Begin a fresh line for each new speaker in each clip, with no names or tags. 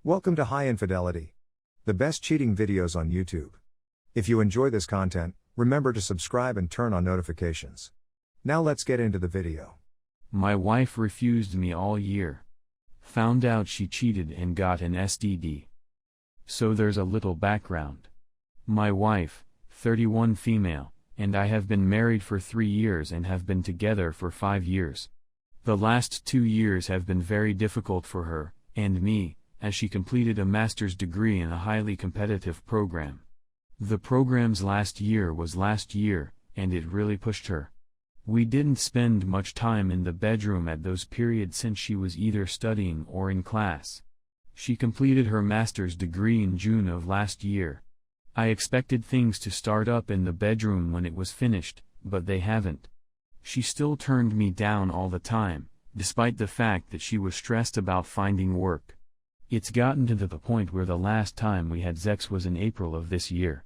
Welcome to High Infidelity, the best cheating videos on YouTube. If you enjoy this content, remember to subscribe and turn on notifications. Now let's get into the video.
My wife refused me all year. Found out she cheated and got an STD. So there's a little background. My wife, 31 female, and I have been married for 3 years and have been together for 5 years. The last 2 years have been very difficult for her, and me, as she completed a master's degree in a highly competitive program. The program's last year was last year, and it really pushed her. We didn't spend much time in the bedroom at those periods since she was either studying or in class. She completed her master's degree in June of last year. I expected things to start up in the bedroom when it was finished, but they haven't. She still turned me down all the time, despite the fact that she was stressed about finding work. It's gotten to the point where the last time we had sex was in April of this year.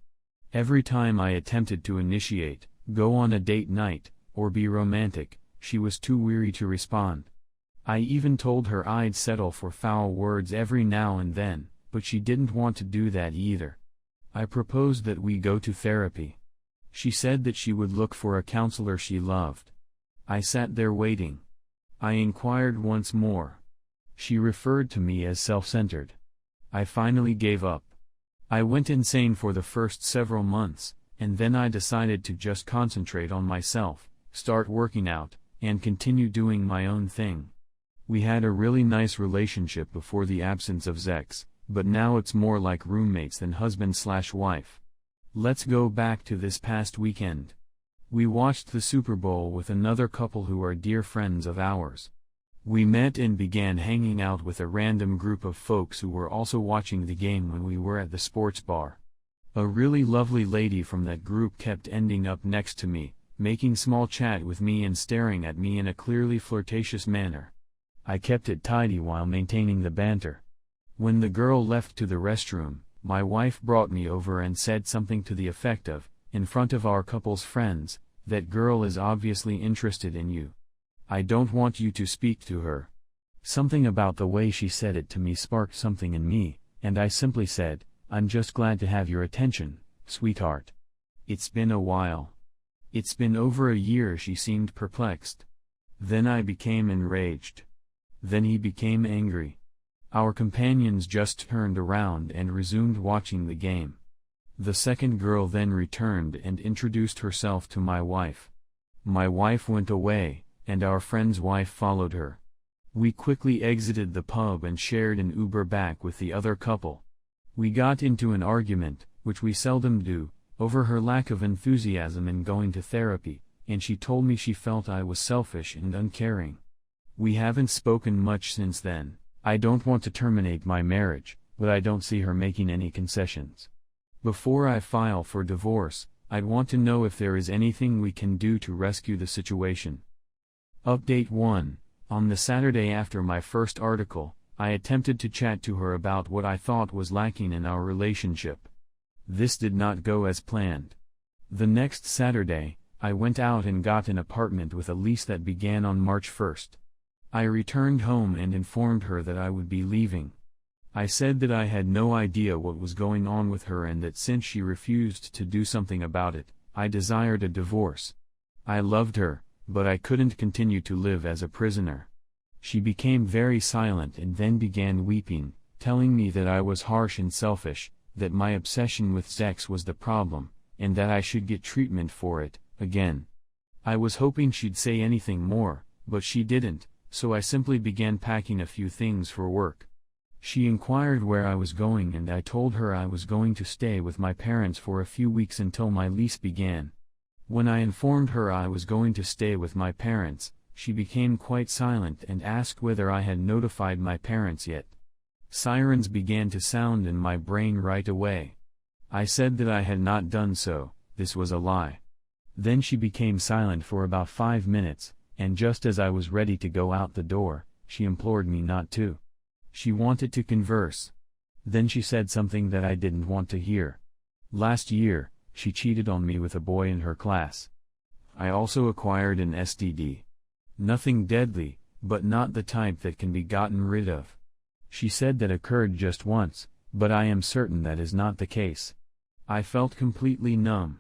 Every time I attempted to initiate, go on a date night, or be romantic, she was too weary to respond. I even told her I'd settle for foul words every now and then, but she didn't want to do that either. I proposed that we go to therapy. She said that she would look for a counselor she loved. I sat there waiting. I inquired once more. She referred to me as self-centered. I finally gave up. I went insane for the first several months, and then I decided to just concentrate on myself, start working out, and continue doing my own thing. We had a really nice relationship before the absence of sex, but now it's more like roommates than husband/wife. Let's go back to this past weekend. We watched the Super Bowl with another couple who are dear friends of ours. We met and began hanging out with a random group of folks who were also watching the game when we were at the sports bar. A really lovely lady from that group kept ending up next to me, making small chat with me and staring at me in a clearly flirtatious manner. I kept it tidy while maintaining the banter. When the girl left to the restroom, my wife brought me over and said something to the effect of, in front of our couple's friends, "That girl is obviously interested in you. I don't want you to speak to her." Something about the way she said it to me sparked something in me, and I simply said, "I'm just glad to have your attention, sweetheart." It's been a while. It's been over a year. She seemed perplexed. Then I became enraged. Then he became angry. Our companions just turned around and resumed watching the game. The second girl then returned and introduced herself to my wife. My wife went away, and our friend's wife followed her. We quickly exited the pub and shared an Uber back with the other couple. We got into an argument, which we seldom do, over her lack of enthusiasm in going to therapy, and she told me she felt I was selfish and uncaring. We haven't spoken much since then. I don't want to terminate my marriage, but I don't see her making any concessions. Before I file for divorce, I'd want to know if there is anything we can do to rescue the situation. Update 1. On the Saturday after my first article, I attempted to chat to her about what I thought was lacking in our relationship. This did not go as planned. The next Saturday, I went out and got an apartment with a lease that began on March 1st. I returned home and informed her that I would be leaving. I said that I had no idea what was going on with her and that since she refused to do something about it, I desired a divorce. I loved her, but I couldn't continue to live as a prisoner. She became very silent and then began weeping, telling me that I was harsh and selfish, that my obsession with sex was the problem, and that I should get treatment for it, again. I was hoping she'd say anything more, but she didn't, so I simply began packing a few things for work. She inquired where I was going and I told her I was going to stay with my parents for a few weeks until my lease began. When I informed her I was going to stay with my parents, she became quite silent and asked whether I had notified my parents yet. Sirens began to sound in my brain right away. I said that I had not done so. This was a lie. Then she became silent for about 5 minutes, and just as I was ready to go out the door, she implored me not to. She wanted to converse. Then she said something that I didn't want to hear. Last year, she cheated on me with a boy in her class. I also acquired an STD. Nothing deadly, but not the type that can be gotten rid of. She said that occurred just once, but I am certain that is not the case. I felt completely numb.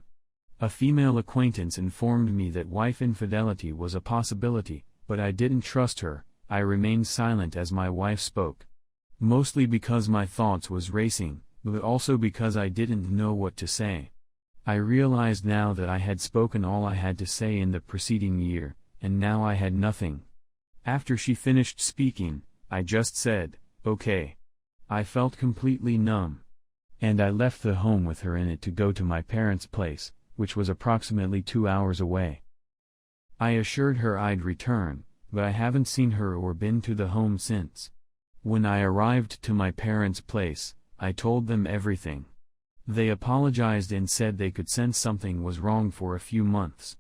A female acquaintance informed me that wife infidelity was a possibility, but I didn't trust her. I remained silent as my wife spoke. Mostly because my thoughts was racing, but also because I didn't know what to say. I realized now that I had spoken all I had to say in the preceding year, and now I had nothing. After she finished speaking, I just said, "Okay." I felt completely numb. And I left the home with her in it to go to my parents' place, which was approximately 2 hours away. I assured her I'd return, but I haven't seen her or been to the home since. When I arrived to my parents' place, I told them everything. They apologized and said they could sense something was wrong for a few months.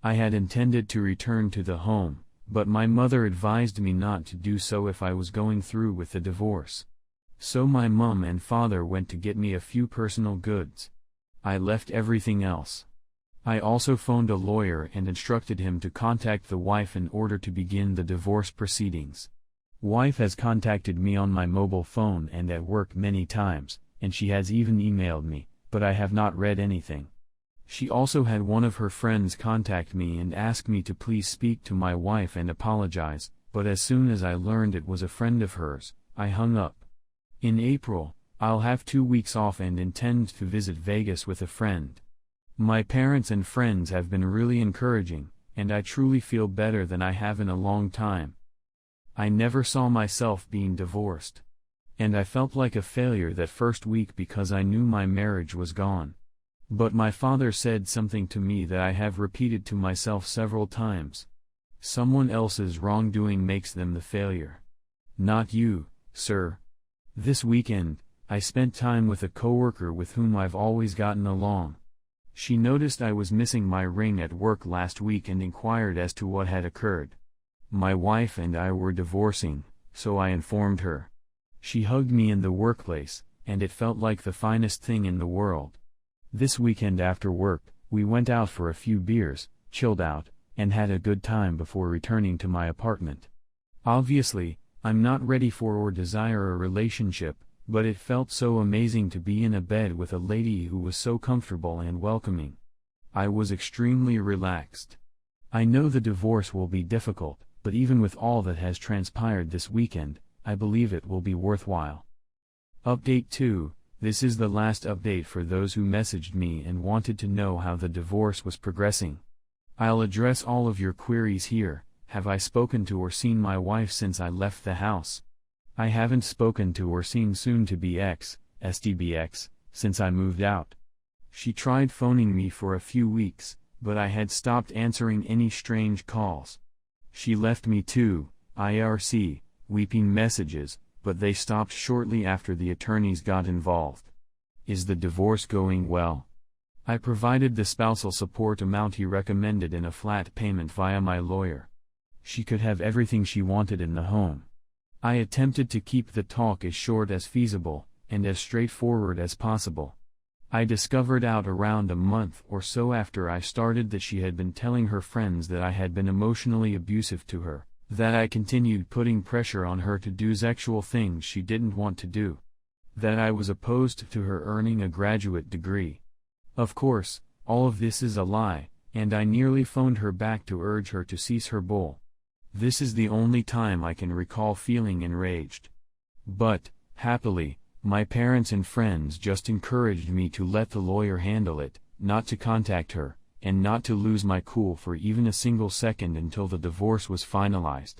I had intended to return to the home, but my mother advised me not to do so if I was going through with the divorce. So my mom and father went to get me a few personal goods. I left everything else. I also phoned a lawyer and instructed him to contact the wife in order to begin the divorce proceedings. Wife has contacted me on my mobile phone and at work many times, and she has even emailed me, but I have not read anything. She also had one of her friends contact me and ask me to please speak to my wife and apologize, but as soon as I learned it was a friend of hers, I hung up. In April, I'll have 2 weeks off and intend to visit Vegas with a friend. My parents and friends have been really encouraging, and I truly feel better than I have in a long time. I never saw myself being divorced. And I felt like a failure that first week because I knew my marriage was gone. But my father said something to me that I have repeated to myself several times. Someone else's wrongdoing makes them the failure. Not you, sir. This weekend, I spent time with a coworker with whom I've always gotten along. She noticed I was missing my ring at work last week and inquired as to what had occurred. My wife and I were divorcing, so I informed her. She hugged me in the workplace, and it felt like the finest thing in the world. This weekend after work, we went out for a few beers, chilled out, and had a good time before returning to my apartment. Obviously, I'm not ready for or desire a relationship, but it felt so amazing to be in a bed with a lady who was so comfortable and welcoming. I was extremely relaxed. I know the divorce will be difficult, but even with all that has transpired this weekend, I believe it will be worthwhile. Update 2. This is the last update for those who messaged me and wanted to know how the divorce was progressing. I'll address all of your queries here. Have I spoken to or seen my wife since I left the house? I haven't spoken to or seen soon-to-be ex, STBX, since I moved out. She tried phoning me for a few weeks, but I had stopped answering any strange calls. She left me 2 IRC weeping messages, but they stopped shortly after the attorneys got involved. Is the divorce going well? I provided the spousal support amount he recommended in a flat payment via my lawyer. She could have everything she wanted in the home. I attempted to keep the talk as short as feasible, and as straightforward as possible. I discovered out around a month or so after I started that she had been telling her friends that I had been emotionally abusive to her, that I continued putting pressure on her to do sexual things she didn't want to do, that I was opposed to her earning a graduate degree. Of course, all of this is a lie, and I nearly phoned her back to urge her to cease her bull. This is the only time I can recall feeling enraged. But, happily, my parents and friends just encouraged me to let the lawyer handle it, not to contact her, and not to lose my cool for even a single second until the divorce was finalized.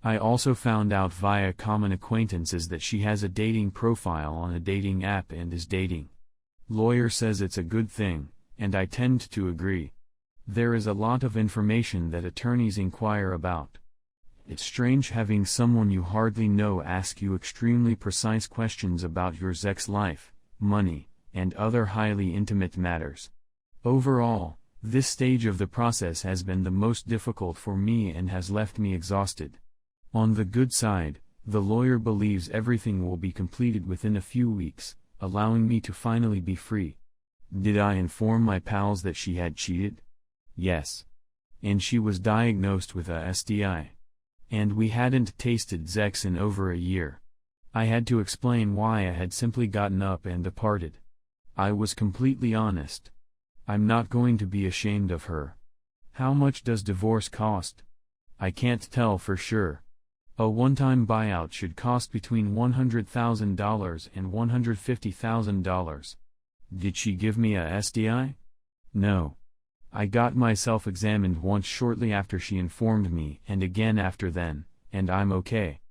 I also found out via common acquaintances that she has a dating profile on a dating app and is dating. Lawyer says it's a good thing, and I tend to agree. There is a lot of information that attorneys inquire about. It's strange having someone you hardly know ask you extremely precise questions about your sex life, money, and other highly intimate matters. Overall, this stage of the process has been the most difficult for me and has left me exhausted. On the good side, the lawyer believes everything will be completed within a few weeks, allowing me to finally be free. Did I inform my pals that she had cheated? Yes. And she was diagnosed with a STI. And we hadn't tasted sex in over a year. I had to explain why I had simply gotten up and departed. I was completely honest. I'm not going to be ashamed of her. How much does divorce cost? I can't tell for sure. A one-time buyout should cost between $100,000 and $150,000. Did she give me a SDI? No. I got myself examined once shortly after she informed me and again after then, and I'm okay.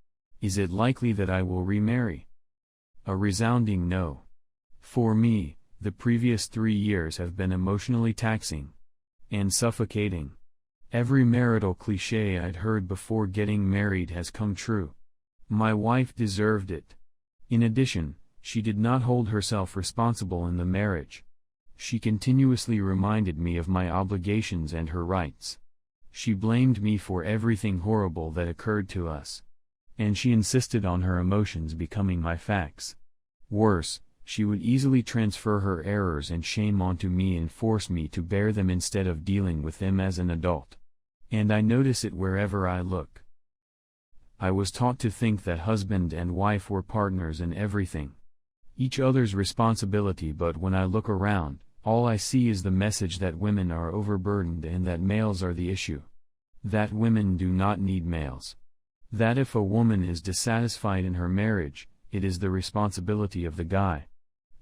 Is it likely that I will remarry? A resounding no. For me, the previous 3 years have been emotionally taxing and suffocating. Every marital cliché I'd heard before getting married has come true. My wife deserved it. In addition, she did not hold herself responsible in the marriage. She continuously reminded me of my obligations and her rights. She blamed me for everything horrible that occurred to us. And she insisted on her emotions becoming my facts. Worse, she would easily transfer her errors and shame onto me and force me to bear them instead of dealing with them as an adult. And I notice it wherever I look. I was taught to think that husband and wife were partners in everything, each other's responsibility, but when I look around, all I see is the message that women are overburdened and that males are the issue. That women do not need males. That if a woman is dissatisfied in her marriage, it is the responsibility of the guy.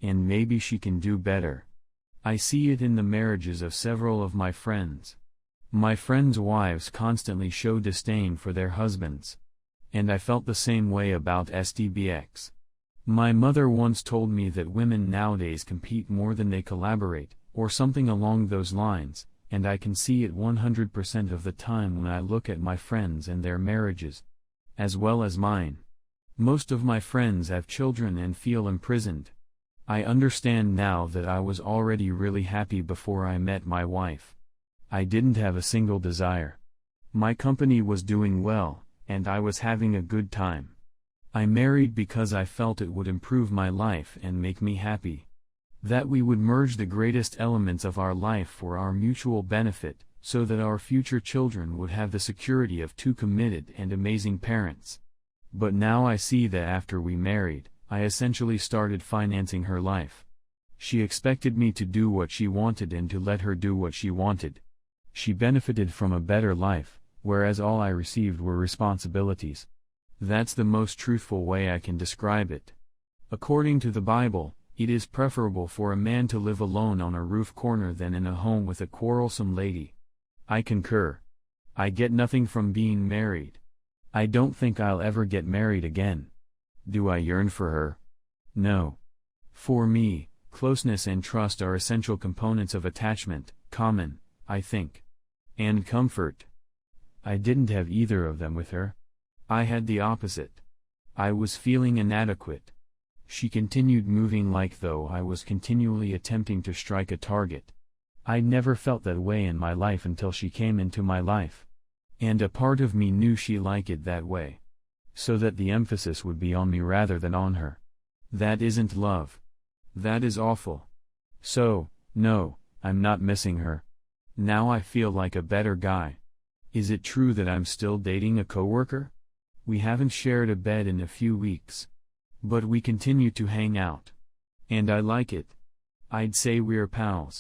And maybe she can do better. I see it in the marriages of several of my friends. My friends' wives constantly show disdain for their husbands. And I felt the same way about SDBX. My mother once told me that women nowadays compete more than they collaborate, or something along those lines, and I can see it 100% of the time when I look at my friends and their marriages, as well as mine. Most of my friends have children and feel imprisoned. I understand now that I was already really happy before I met my wife. I didn't have a single desire. My company was doing well, and I was having a good time. I married because I felt it would improve my life and make me happy. That we would merge the greatest elements of our life for our mutual benefit, so that our future children would have the security of 2 committed and amazing parents. But now I see that after we married, I essentially started financing her life. She expected me to do what she wanted and to let her do what she wanted. She benefited from a better life, whereas all I received were responsibilities. That's the most truthful way I can describe it. According to the Bible, it is preferable for a man to live alone on a roof corner than in a home with a quarrelsome lady. I concur. I get nothing from being married. I don't think I'll ever get married again. Do I yearn for her? No. For me, closeness and trust are essential components of attachment, common, I think. And comfort. I didn't have either of them with her. I had the opposite. I was feeling inadequate. She continued moving like though I was continually attempting to strike a target. I'd never felt that way in my life until she came into my life. And a part of me knew she liked it that way. So that the emphasis would be on me rather than on her. That isn't love. That is awful. So, no, I'm not missing her. Now I feel like a better guy. Is it true that I'm still dating a coworker? We haven't shared a bed in a few weeks. But we continue to hang out. And I like it. I'd say we're pals.